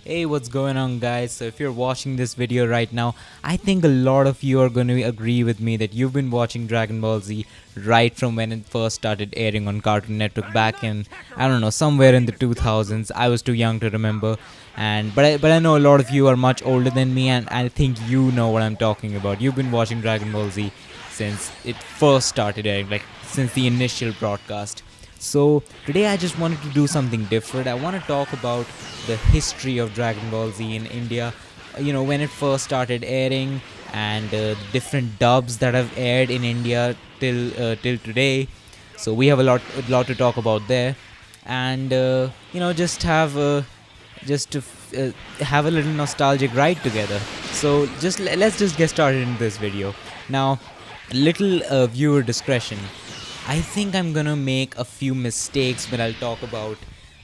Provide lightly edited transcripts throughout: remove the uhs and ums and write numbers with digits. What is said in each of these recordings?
Hey, what's going on, guys? So if you're watching this video right now, I think a lot of you are going to agree with me that you've been watching Dragon Ball Z right from when it first started airing on Cartoon Network back in, I don't know, somewhere in the 2000s. I was too young to remember, but I know a lot of you are much older than me, and I think you know what I'm talking about. You've been watching Dragon Ball Z since it first started airing, like since the initial broadcast. So today I just wanted to do something different. I want to talk about the history of Dragon Ball Z in India. When it first started airing, and the different dubs that have aired in India till today. So we have a lot to talk about there, and just to have a little nostalgic ride together. So let's just get started in this video now. Little viewer discretion. I think I'm gonna make a few mistakes when I'll talk about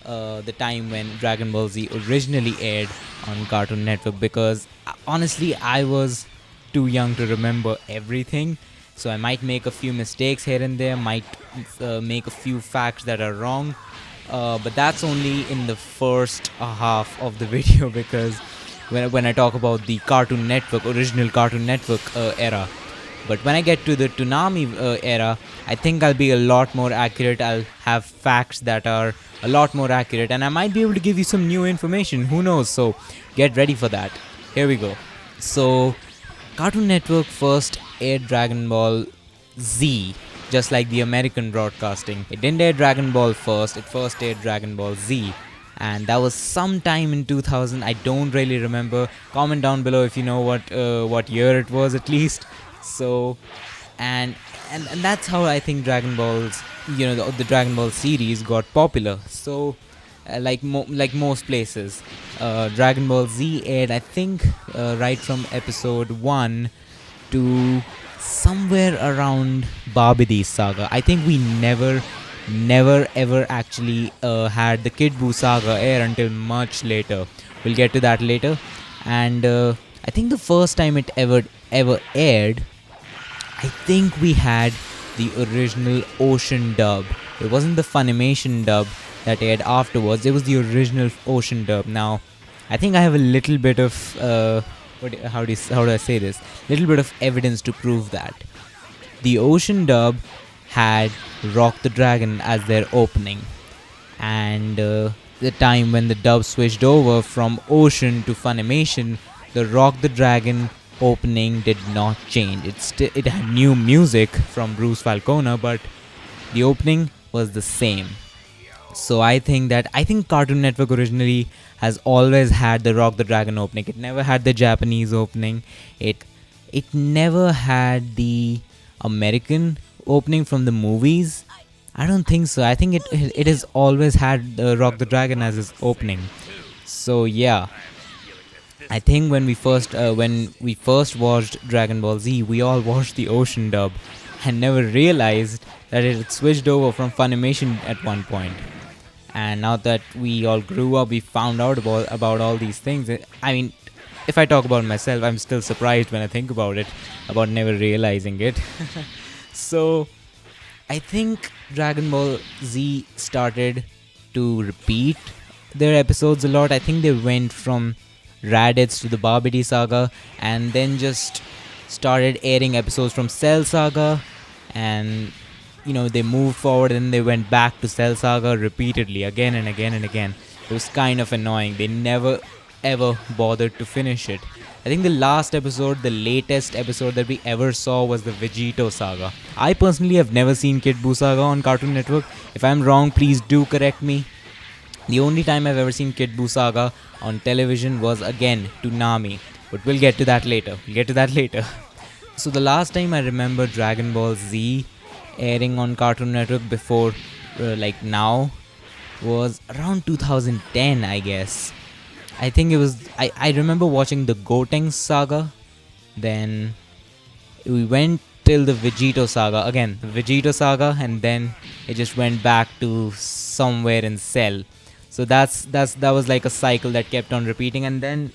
the time when Dragon Ball Z originally aired on Cartoon Network, because honestly I was too young to remember everything. So I might make a few mistakes here and there, might make a few facts that are wrong, but that's only in the first half of the video, because when I talk about the Cartoon Network, original Cartoon Network era. But when I get to the Toonami era, I think I'll be a lot more accurate. I'll have facts that are a lot more accurate, and I might be able to give you some new information. Who knows? So get ready for that. Here we go. So Cartoon Network first aired Dragon Ball Z, just like the American broadcasting. It didn't air Dragon Ball first. It first aired Dragon Ball Z. And that was sometime in 2000. I don't really remember. Comment down below if you know what year it was at least. So, and that's how I think Dragon Balls, the Dragon Ball series got popular. So, like most places, Dragon Ball Z aired, I think, right from episode 1 to somewhere around Barbidi's saga. I think we never ever actually had the Kid Buu saga air until much later. We'll get to that later. And I think the first time it ever aired, I think we had the original Ocean dub. It wasn't the Funimation dub that aired afterwards. It was the original Ocean dub. Now, I think I have a little bit of how do I say this? Little bit of evidence to prove that. The Ocean dub had Rock the Dragon as their opening, and the time when the dub switched over from Ocean to Funimation, the Rock the Dragon opening did not change. It had new music from Bruce Falconer, but the opening was the same. So I think Cartoon Network originally has always had the Rock the Dragon opening. It never had the Japanese opening. It never had the American opening from the movies. I don't think so. I think it has always had the Rock the Dragon as its opening. So yeah, I think when we first watched Dragon Ball Z, we all watched the Ocean dub and never realized that it had switched over from Funimation at one point. And now that we all grew up, we found out about all these things. I mean, if I talk about myself, I'm still surprised when I think about it, about never realizing it. So I think Dragon Ball Z started to repeat their episodes a lot. I think they went from Raditz to the Barbidi saga, and then just started airing episodes from Cell saga, and they moved forward and they went back to Cell saga repeatedly, again and again and again. It was kind of annoying. They never ever bothered to finish it. I think the latest episode that we ever saw was the Vegito saga. I personally have never seen Kid Buu saga on Cartoon Network. If I'm wrong, please do correct me. The only time I've ever seen Kid Buu saga on television was, again, Toonami. But we'll get to that later. So the last time I remember Dragon Ball Z airing on Cartoon Network before, now, was around 2010, I guess. I think it was... I remember watching the Gotenks saga. Then we went till the Vegito saga. Again, the Vegito saga, and then it just went back to somewhere in Cell. So that was like a cycle that kept on repeating, and then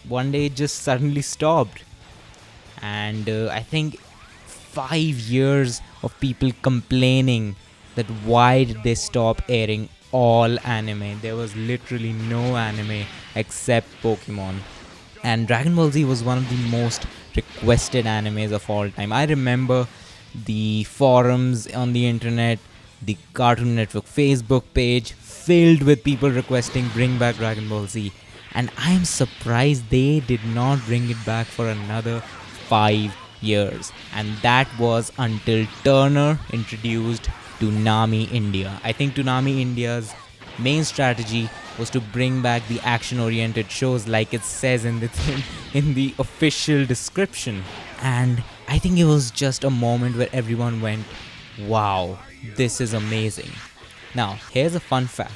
one day it just suddenly stopped. And I think 5 years of people complaining that why did they stop airing all anime. There was literally no anime except Pokemon. And Dragon Ball Z was one of the most requested animes of all time. I remember the forums on the internet, the Cartoon Network Facebook page filled with people requesting bring back Dragon Ball Z. And I am surprised they did not bring it back for another 5 years. And that was until Turner introduced Toonami India. I think Toonami India's main strategy was to bring back the action-oriented shows, like it says in the in the official description. And I think it was just a moment where everyone went, "Wow, this is amazing." Now, here's a fun fact.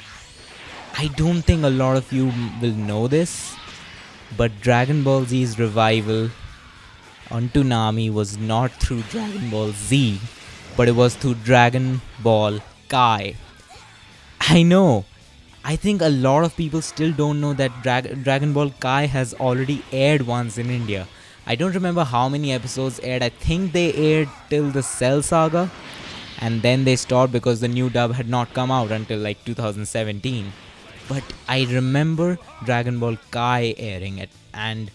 I don't think a lot of you will know this, but Dragon Ball Z's revival on Toonami was not through Dragon Ball Z, but it was through Dragon Ball Kai. I know. I think a lot of people still don't know that Dragon Ball Kai has already aired once in India. I don't remember how many episodes aired. I think they aired till the Cell Saga, and then they stopped because the new dub had not come out until like 2017. But I remember Dragon Ball Kai airing it, and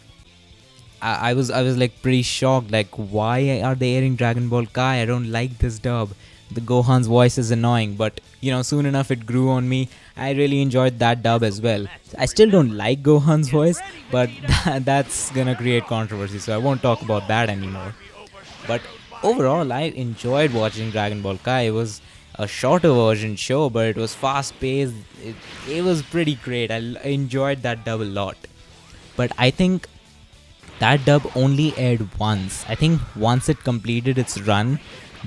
I was like pretty shocked. Like, why are they airing Dragon Ball Kai? I don't like this dub. The Gohan's voice is annoying, but soon enough it grew on me. I really enjoyed that dub as well. I still don't like Gohan's voice, but that's gonna create controversy, so I won't talk about that anymore. But overall, I enjoyed watching Dragon Ball Kai. It was a shorter version show, but it was fast paced. It was pretty great. I enjoyed that dub a lot. But I think that dub only aired once. I think once it completed its run,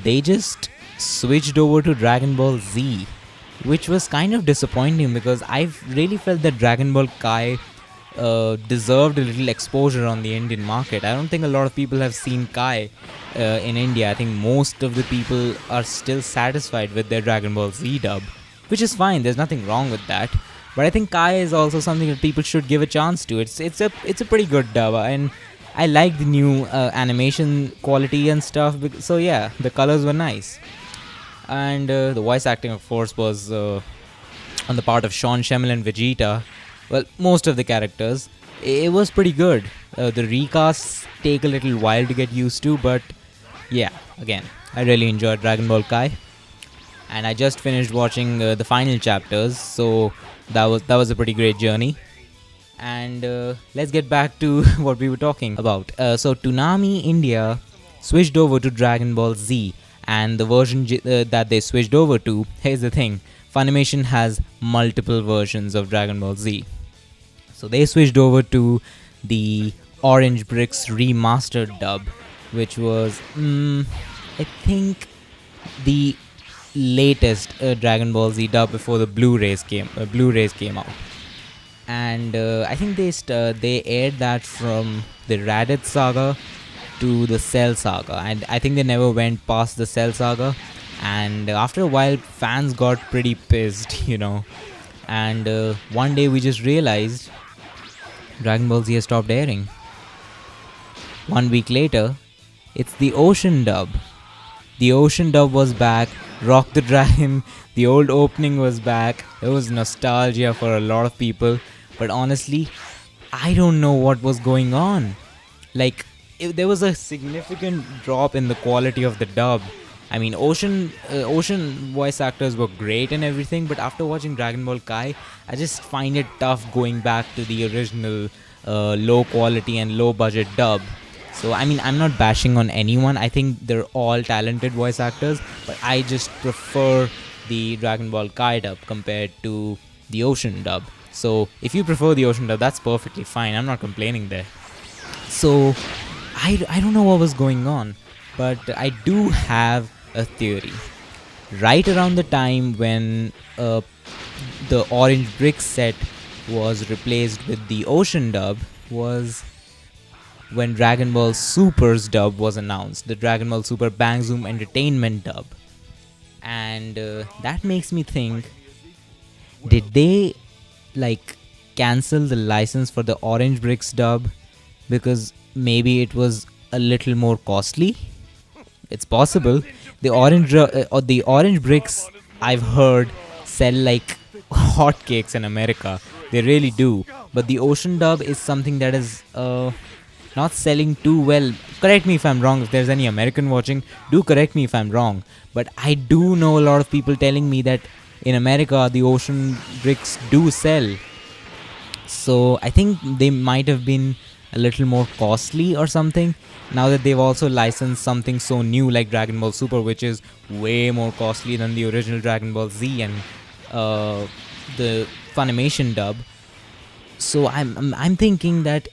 they just switched over to Dragon Ball Z, which was kind of disappointing because I really felt that Dragon Ball Kai deserved a little exposure on the Indian market. I don't think a lot of people have seen Kai in India. I think most of the people are still satisfied with their Dragon Ball Z dub, which is fine. There's nothing wrong with that. But I think Kai is also something that people should give a chance to. It's a pretty good dub, and I like the new animation quality and stuff. So yeah, the colors were nice, and the voice acting, of course, was on the part of Sean Schemmel and Vegeta. Well, most of the characters. It was pretty good. The recasts take a little while to get used to, but yeah, again, I really enjoyed Dragon Ball Kai, and I just finished watching the final chapters, so that was a pretty great journey. And let's get back to what we were talking about. So Toonami India switched over to Dragon Ball Z, and the version that they switched over to, here's the thing, Funimation has multiple versions of Dragon Ball Z. So they switched over to the Orange Bricks remastered dub, which was, I think, the latest Dragon Ball Z dub before the Blu-rays came out. And I think they aired that from the Raditz saga to the Cell saga, and I think they never went past the Cell saga. And after a while, fans got pretty pissed, And one day we just realized Dragon Ball Z has stopped airing. 1 week later, it's the Ocean dub. The Ocean dub was back. Rock the Dragon, the old opening was back. It was nostalgia for a lot of people. But honestly, I don't know what was going on. Like, there was a significant drop in the quality of the dub. I mean, Ocean voice actors were great and everything, but after watching Dragon Ball Kai, I just find it tough going back to the original low quality and low budget dub. So, I mean, I'm not bashing on anyone. I think they're all talented voice actors, but I just prefer the Dragon Ball Kai dub compared to the Ocean dub. So, if you prefer the Ocean dub, that's perfectly fine. I'm not complaining there. So, I don't know what was going on, but I do have a theory. Right around the time when the Orange Brick set was replaced with the Ocean dub was when Dragon Ball Super's dub was announced, the Dragon Ball Super Bang Zoom Entertainment dub. And that makes me think, did they cancel the license for the Orange Bricks dub because maybe it was a little more costly? It's possible. The Orange Bricks, I've heard, sell hotcakes in America. They really do. But the ocean dub is something that is not selling too well. Correct me if I'm wrong. If there's any American watching, do correct me if I'm wrong. But I do know a lot of people telling me that in America the ocean bricks do sell. So I think they might have been a little more costly or something. Now that they've also licensed something so new like Dragon Ball Super, which is way more costly than the original Dragon Ball Z and the Funimation dub. So I'm thinking that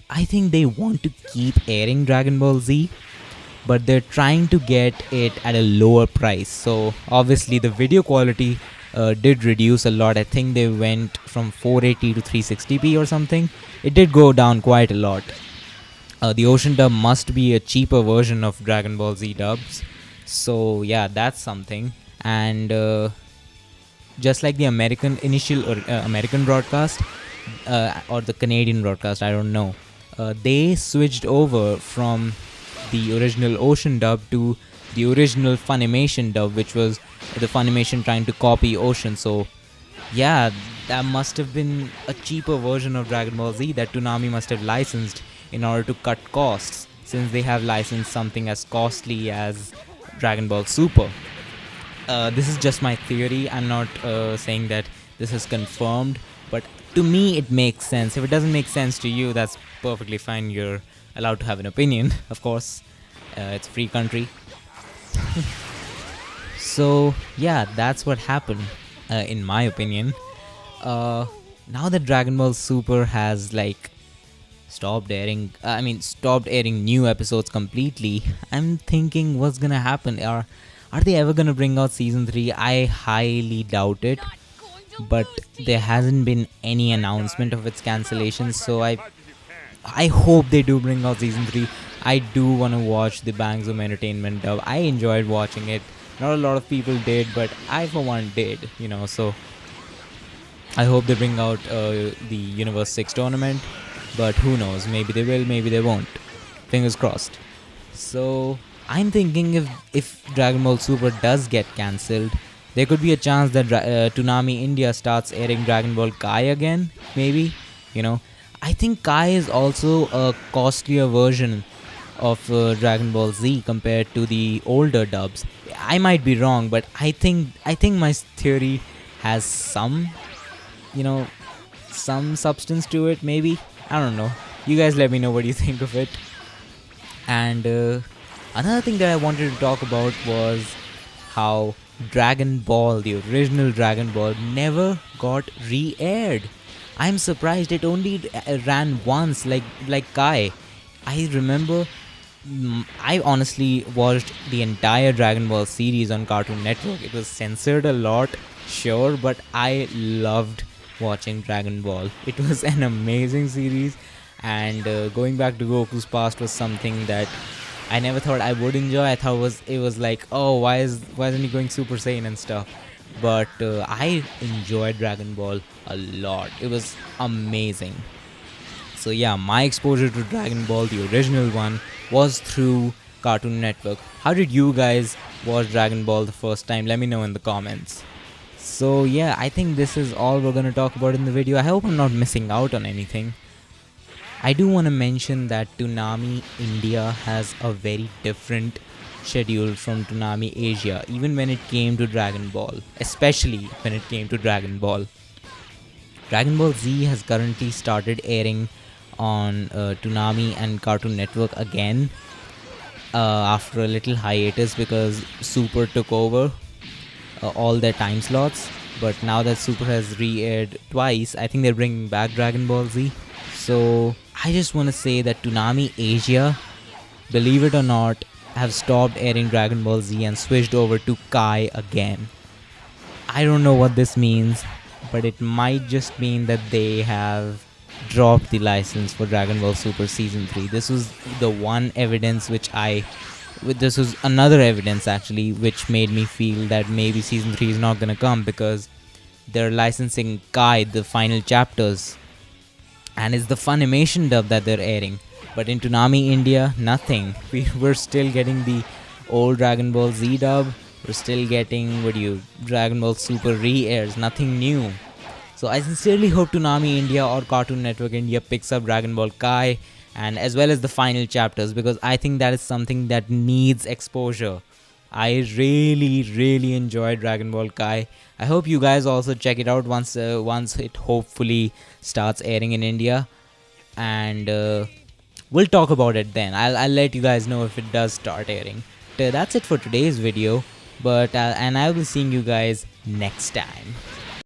I think they want to keep airing Dragon Ball Z, but they're trying to get it at a lower price. So obviously the video quality did reduce a lot. I think they went from 480 to 360p or something. It did go down quite a lot. The ocean dub must be a cheaper version of Dragon Ball Z dubs. So yeah, that's something. And just like the American initial or American broadcast or the Canadian broadcast, I don't know. They switched over from the original ocean dub to the original Funimation dub, which was the Funimation trying to copy Ocean. So yeah, that must have been a cheaper version of Dragon Ball Z that Toonami must have licensed in order to cut costs, since they have licensed something as costly as Dragon Ball Super. This is just my theory. I'm not saying that this is confirmed, but to me it makes sense. If it doesn't make sense to you, that's perfectly fine. You're allowed to have an opinion, of course. It's a free country. So yeah, that's what happened, in my opinion. Now that Dragon Ball Super has stopped airing new episodes completely, I'm thinking what's gonna happen. Are they ever gonna bring out season 3? I highly doubt it, but there hasn't been any announcement of its cancellation, so I hope they do bring out season 3. I do want to watch the Bang Zoom Entertainment dub. I enjoyed watching it. Not a lot of people did, but I for one did, so I hope they bring out the Universe 6 tournament, but who knows, maybe they will, maybe they won't. Fingers crossed. So I'm thinking if Dragon Ball Super does get cancelled, there could be a chance that Toonami India starts airing Dragon Ball Kai again, maybe. I think Kai is also a costlier version of Dragon Ball Z compared to the older dubs. I might be wrong, but I think my theory has some substance to it, maybe. I don't know. You guys let me know what you think of it. And another thing that I wanted to talk about was how Dragon Ball, the original Dragon Ball, never got re-aired. I'm surprised it only ran once, like Kai. I remember I honestly watched the entire Dragon Ball series on Cartoon Network. It was censored a lot, sure, but I loved watching Dragon Ball. It was an amazing series, and going back to Goku's past was something that I never thought I would enjoy. I thought it was like, oh, why isn't he going Super Saiyan and stuff? But I enjoyed Dragon Ball a lot. It was amazing. So yeah, my exposure to Dragon Ball, the original one, was through Cartoon Network. How did you guys watch Dragon Ball the first time? Let me know in the comments. So yeah, I think this is all we're gonna talk about in the video. I hope I'm not missing out on anything. I do want to mention that Toonami India has a very different schedule from Toonami Asia, even when it came to Dragon Ball, especially when it came to Dragon Ball. Dragon Ball Z has currently started airing on Toonami and Cartoon Network again after a little hiatus because Super took over all their time slots. But now that Super has re-aired twice, I think they're bringing back Dragon Ball Z. So I just want to say that Toonami Asia, believe it or not, have stopped airing Dragon Ball Z and switched over to Kai again. I don't know what this means, but it might just mean that they have dropped the license for Dragon Ball Super Season 3. This was the one evidence this was another evidence actually which made me feel that maybe Season 3 is not gonna come, because they're licensing Kai, the final chapters, and it's the Funimation dub that they're airing. But in Toonami India, nothing. We're still getting the old Dragon Ball Z dub. We're still getting Dragon Ball Super re-airs, nothing new. So I sincerely hope Toonami India or Cartoon Network India picks up Dragon Ball Kai, and as well as the final chapters, because I think that is something that needs exposure. I really enjoyed Dragon Ball Kai. I hope you guys also check it out once it hopefully starts airing in India, and we'll talk about it then. I'll let you guys know if it does start airing. That's it for today's video, but and I will be seeing you guys next time.